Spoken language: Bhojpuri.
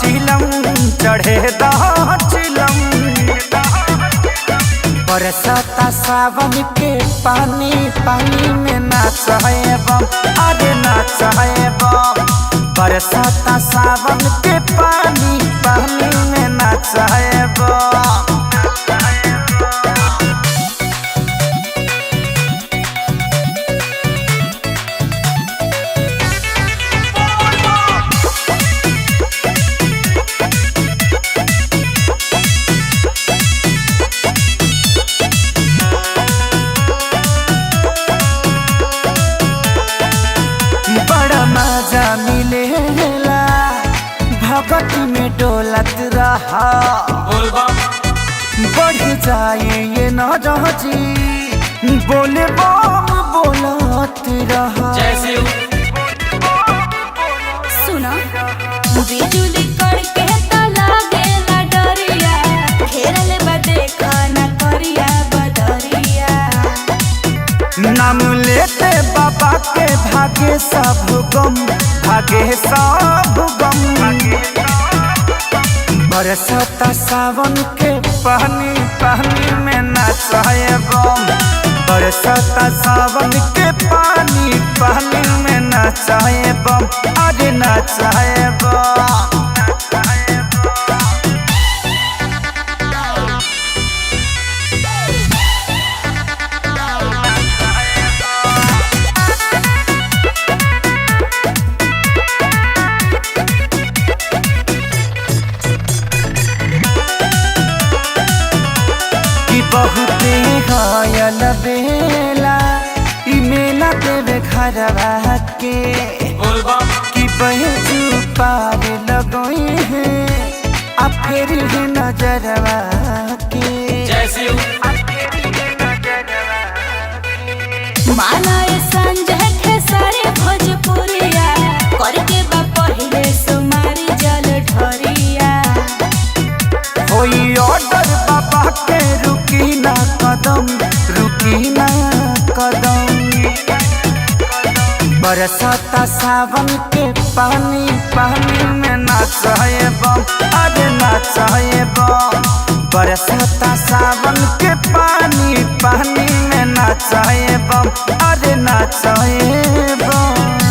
चिलम चढ़े चिलम। बरसाता सावन के पानी पानी में नाच है बम, अरे नाच है बम। बरसाता सावन के पानी पानी में नाच है बम। मजा मिलेला भगत में डोलत रहा, बढ़ जाए ये नौजी बोले बम बोलत रहा। सुना बिजुली कड़के त लागेला डरिया, घेरल बा देखा ना करिया बदरिया। नाम लेते बाबा के भागे सब गम, भागे सब गम। बरसाता सावन के पानी पानी में नाच है बम। बरसाता सावन के पानी पानी में नाच है बम, अरे नाच है बम। बहुते घायल बेला ई मेला देवे घरवा के, कि बहजू पार लगोई है आ फेर ही नजरवा के। मालाए संजय खेसारी भोजपुरिया, करके बा पहिले सुमारी जल ढरिया। होई ऑर्डर बाबा के रुकी ना कदम, रुकी ना कदम। बरसाता सावन के पानी पानी में नाच है बम, अरे नाच है बम। बरसाता सावन के पानी पानी में नाच है बम, अरे नाच है बम।